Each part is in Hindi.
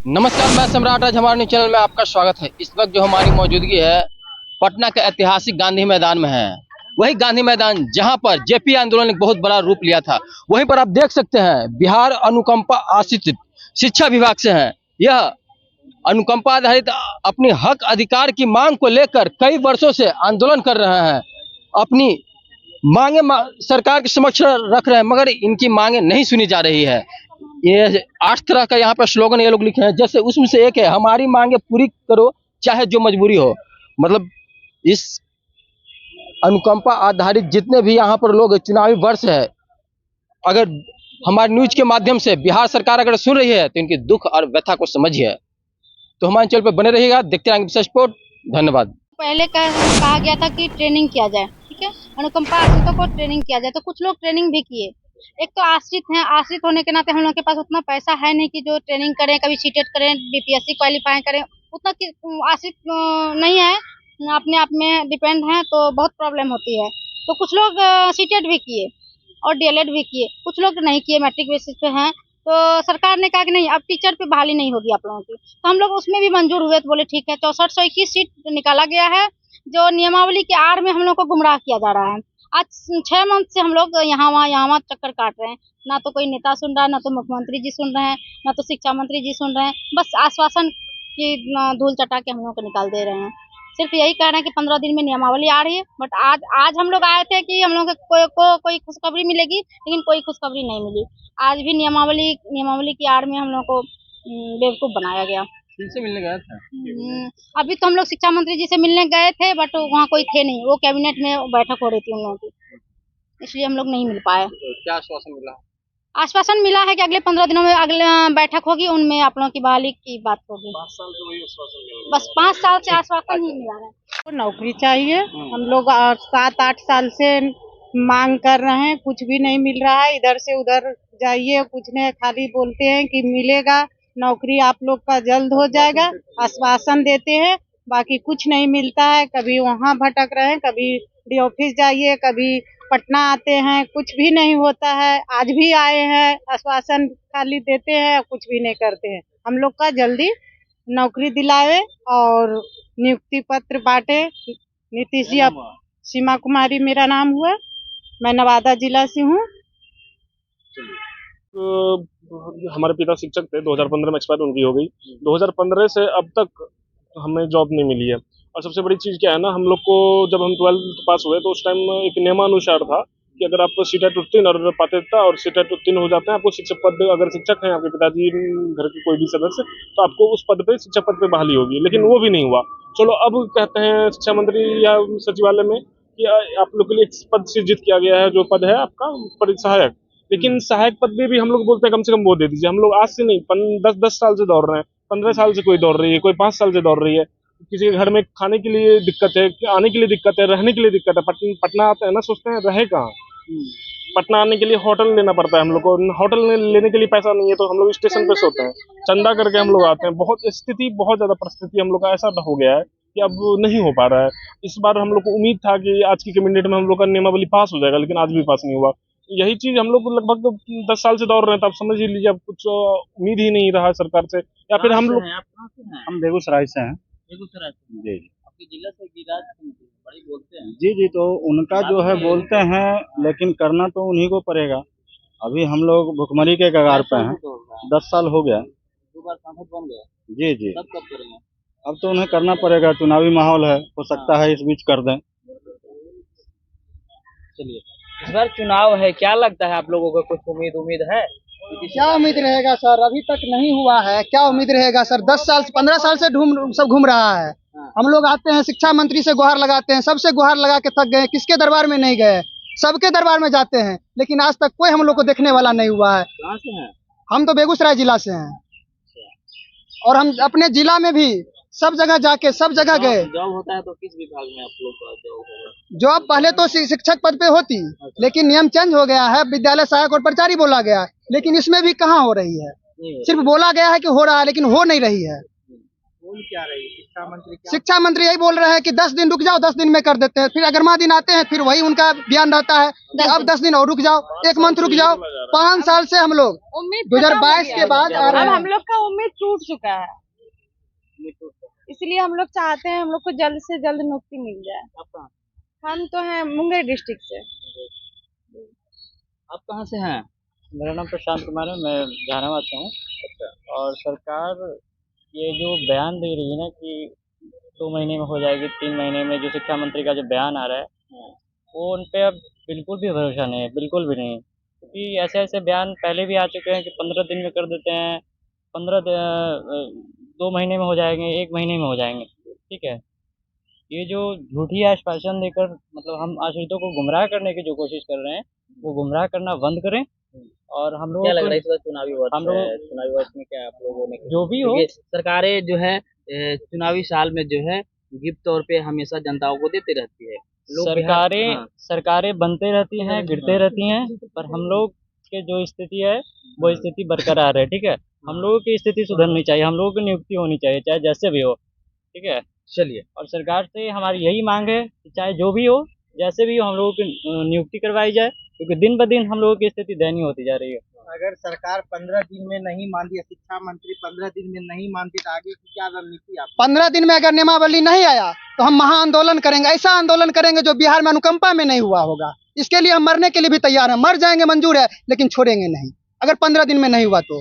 नमस्कार, मैं सम्राट। आज हमारे न्यूज़ चैनल में आपका स्वागत है। इस वक्त जो हमारी मौजूदगी है पटना के ऐतिहासिक गांधी मैदान में है। वही गांधी मैदान जहां पर जेपी आंदोलन ने बहुत बड़ा रूप लिया था। वहीं पर आप देख सकते हैं बिहार अनुकंपा आश्रित शिक्षा विभाग से है। यह अनुकंपा आधारित अपनी हक अधिकार की मांग को लेकर कई वर्षों से आंदोलन कर रहे हैं। अपनी मांगे सरकार के समक्ष रख रहे हैं, मगर इनकी मांगे नहीं सुनी जा रही है। ये 8 तरह का यहाँ पर स्लोगन ये लोग लिखे हैं, जैसे उसमें से एक है हमारी मांगे पूरी करो चाहे जो मजबूरी हो। मतलब इस अनुकंपा आधारित जितने भी यहाँ पर लोग चुनावी वर्ष है, अगर हमारे न्यूज के माध्यम से बिहार सरकार अगर सुन रही है तो इनके दुख और व्यथा को समझिए। तो हमारे चैनल पर बने रहिएगा, देखते रहेंगे विशेष रिपोर्ट। धन्यवाद। पहले कहा गया था कि ट्रेनिंग किया जाए, ठीक है, अनुकंपा आश्रितों को ट्रेनिंग किया जाए, तो कुछ लोग ट्रेनिंग भी किए। एक तो आश्रित हैं, आश्रित होने के नाते हम लोग के पास उतना पैसा है नहीं कि जो ट्रेनिंग करें, कभी सीटेट करें, बीपीएससी क्वालिफाई करें, उतना आश्रित नहीं है, अपने आप में डिपेंड हैं, तो बहुत प्रॉब्लम होती है। तो कुछ लोग सीटेट भी किए और डीएलएड भी किए, कुछ लोग नहीं किए, मैट्रिक बेसिस पे हैं। तो सरकार ने कहा कि नहीं, अब टीचर पे बहाली नहीं होगी आप लोगों की, तो हम लोग उसमें भी मंजूर हुए। तो बोले ठीक है, 6421 सीट निकाला गया है, जो नियमावली के आड़ में हम लोग को गुमराह किया जा रहा है। आज 6 मंथ से हम लोग यहाँ वहाँ चक्कर काट रहे हैं, ना तो कोई नेता सुन रहा है, ना तो मुख्यमंत्री जी सुन रहे हैं, ना तो शिक्षा मंत्री जी सुन रहे हैं। बस आश्वासन की धूल चटा के हम लोग को निकाल दे रहे हैं। सिर्फ यही कह रहे हैं कि 15 दिन में नियमावली आ रही है, बट आज हम लोग आए थे कि हम लोग को कोई खुशखबरी मिलेगी, लेकिन कोई खुशखबरी नहीं मिली। आज भी नियमावली की आड़ में हम लोग को बेवकूफ बनाया गया। किनसे मिलने गया था? अभी तो हम लोग शिक्षा मंत्री जी से मिलने गए थे, बट वहाँ कोई थे नहीं, वो कैबिनेट में बैठक हो रही थी उन लोगों की, इसलिए हम लोग नहीं मिल पाए। तो क्या आश्वासन मिला? आश्वासन मिला है कि अगले 15 दिनों में अगले बैठक होगी, उनमें आप लोगों की बहाली की बात होगी। 5 साल से वही आश्वासन मिला। बस 5 साल से आश्वासन ही मिला है। को नौकरी चाहिए। हम लोग 7-8 साल से मांग कर रहे हैं, कुछ भी नहीं मिल रहा है। इधर से उधर जाइए, कुछ नहीं, खाली बोलते हैं कि मिलेगा नौकरी, आप लोग का जल्द हो जाएगा, आश्वासन देते हैं, बाकी कुछ नहीं मिलता है। कभी वहाँ भटक रहे हैं, कभी डी ऑफिस जाइए, कभी पटना आते हैं, कुछ भी नहीं होता है। आज भी आए हैं, आश्वासन खाली देते हैं, कुछ भी नहीं करते हैं। हम लोग का जल्दी नौकरी दिलावे और नियुक्ति पत्र बांटे। नीतीश जी, अब सीमा कुमारी मेरा नाम हुआ, मैं नवादा जिला से हूँ। हमारे पिता शिक्षक थे, 2015 में एक्सपायर उनकी हो गई। 2015 से अब तक हमें जॉब नहीं मिली है। और सबसे बड़ी चीज़ क्या है ना, हम लोग को जब हम 12th पास हुए तो उस टाइम एक नियमानुसार था कि अगर आप सीटेट उत्तीर्ण और पात्रता और सीटेट उत्तीर्ण हो जाते हैं, आपको शिक्षक पद, अगर शिक्षक हैं आपके पिताजी घर के कोई भी सदस्य, तो आपको उस पद पे, शिक्षक पद पे बहाली होगी। लेकिन वो भी नहीं हुआ। चलो अब कहते हैं शिक्षा मंत्री या सचिवालय में कि आप लोग के लिए एक पद सृजित किया गया है, जो पद है आपका सहायक। लेकिन सहायक पद भी हम लोग बोलते हैं कम से कम वो दे दीजिए। हम लोग आज से नहीं, 10 साल से दौड़ रहे हैं, 15 साल से कोई दौड़ रही है, कोई 5 साल से दौड़ रही है। किसी के घर में खाने के लिए दिक्कत है, आने के लिए दिक्कत है, रहने के लिए दिक्कत है। पटना आते हैं ना, सोचते हैं रहे कहाँ। पटना आने के लिए होटल लेना पड़ता है हम लोग को, होटल लेने के लिए पैसा नहीं है, तो हम लोग स्टेशन पे सोते हैं, चंदा करके हम लोग आते हैं। बहुत स्थिति, बहुत ज्यादा परिस्थिति हम लोग का ऐसा हो गया है कि अब नहीं हो पा रहा है। इस बार हम लोग को उम्मीद था कि आज की कैबिनेट में हम लोग का नियमावली पास हो जाएगा, लेकिन आज भी पास नहीं हुआ। यही चीज हम लोग लगभग 10 साल से दौड़ रहे हैं, तो आप समझ ही लीजिए, अब कुछ उम्मीद ही नहीं रहा सरकार से। या फिर हम लोग, हम बेगूसराय से हैं। बेगूसराय से? जी आपके जिला से गिरिराज बड़ी बोलते हैं। जी जी, तो उनका जो है बोलते हैं, लेकिन करना तो उन्हीं को पड़ेगा। अभी हम लोग भुखमरी के कगार पे हैं, 10 साल हो गया। 2 बार सांसद बन गए। जी जी, तब कब करेंगे? अब तो उन्हें करना पड़ेगा, चुनावी माहौल है, हो सकता है इस बीच कर दें। चलिए, इस बार चुनाव है, क्या लगता है आप लोगों को, कुछ उम्मीद है? क्या उम्मीद रहेगा सर, अभी तक नहीं हुआ है, क्या उम्मीद रहेगा सर। 10 साल 15 साल से सब घूम रहा है। हम लोग आते हैं, शिक्षा मंत्री से गुहार लगाते हैं, सबसे गुहार लगा के थक गए, किसके दरबार में नहीं गए, सबके दरबार में जाते हैं, लेकिन आज तक कोई हम लोग को देखने वाला नहीं हुआ है। कहाँ से हैं? हम तो बेगूसराय जिला से हैं, और हम अपने जिला में भी सब जगह जाके सब जगह गए। जॉब होता है तो किस विभाग में आप लोग का जॉब होगा? जॉब पहले तो शिक्षक पद पे होती, लेकिन नियम चेंज हो गया है, विद्यालय सहायक और प्राचार्य बोला गया है, लेकिन इसमें भी कहाँ हो रही है। सिर्फ बोला गया है कि हो रहा है, लेकिन हो नहीं रही है। बोल क्या रही है शिक्षा मंत्री यही बोल रहे हैं कि 10 दिन रुक जाओ, 10 दिन में कर देते हैं। फिर 11वां दिन आते हैं, फिर वही उनका बयान रहता है कि अब 10 दिन और रुक जाओ, 1 मंथ रुक जाओ। 5 साल से हम लोग उम्मीद 2022 के बाद आ रहे अब हैं। हम लोग का उम्मीद टूट चुका है, इसलिए हम लोग चाहते हैं हम लोग को जल्द से जल्द मुक्ति मिल जाए। हम तो हैं मुंगेर डिस्ट्रिक्ट से। आप कहाँ से हैं? मेरा नाम प्रशांत कुमार है, मैं जहानाबाद से हूँ। और सरकार ये जो बयान दे रही है ना कि 2 महीने में हो जाएगी, 3 महीने में, जो शिक्षा मंत्री का जो बयान आ रहा है वो उन पे अब बिल्कुल भी भरोसा नहीं है, बिल्कुल भी नहीं। क्योंकि ऐसे ऐसे बयान पहले भी आ चुके हैं कि 15 दिन में कर देते हैं, 2 महीने में हो जाएंगे, 1 महीने में हो जाएंगे, ठीक है। ये जो झूठी आश्वासन देकर मतलब हम आश्रितों को गुमराह करने की जो कोशिश कर रहे हैं वो गुमराह करना बंद करें। और हम लोग क्या लग रहा है इस बार चुनावी वर्ष हम लोग- है, चुनावी वर्ष में क्या आप लोगों ने जो भी हो, क्योंकि सरकारें जो है चुनावी साल में जो है गिफ्ट तौर पे हमेशा जनताओं को देती रहती है। लोग सरकारें हाँ। सरकारें बनते रहती हैं, गिरते रहती हैं, पर हम लोग के जो स्थिति है वो स्थिति बरकरार है, ठीक है। हम लोगों की स्थिति सुधरनी चाहिए, हम लोगों की नियुक्ति होनी चाहिए, चाहे जैसे भी हो, ठीक है। चलिए, और सरकार से हमारी यही मांग है कि चाहे जो भी हो, जैसे भी हो, हम लोगों की नियुक्ति करवाई जाए, क्योंकि दिन ब दिन हम लोगों की स्थिति दयनीय होती जा रही है। अगर सरकार 15 दिन में नहीं मानती या शिक्षा मंत्री 15 दिन में नहीं मानती तो आगे की क्या रणनीति आप? 15 दिन में अगर नियमावली नहीं आया तो हम महाआंदोलन करेंगे, ऐसा आंदोलन करेंगे जो बिहार में अनुकंपा में नहीं हुआ होगा। इसके लिए हम मरने के लिए भी तैयार हैं, मर जाएंगे मंजूर है, लेकिन छोड़ेंगे नहीं अगर 15 दिन में नहीं हुआ तो।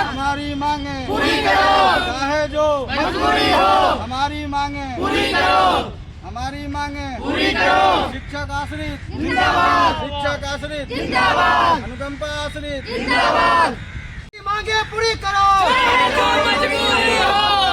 हमारी मांगे पूरी करो, चाहे जो मजबूरी हो, हमारी मांगे पूरी करो, हमारी मांगे पूरी करो। शिक्षक आश्रित जिंदाबाद, शिक्षक आश्रित जिंदाबाद, अनुकंपा आश्रित जिंदाबाद। मांगे पूरी करो, चाहे जो मजबूरी हो।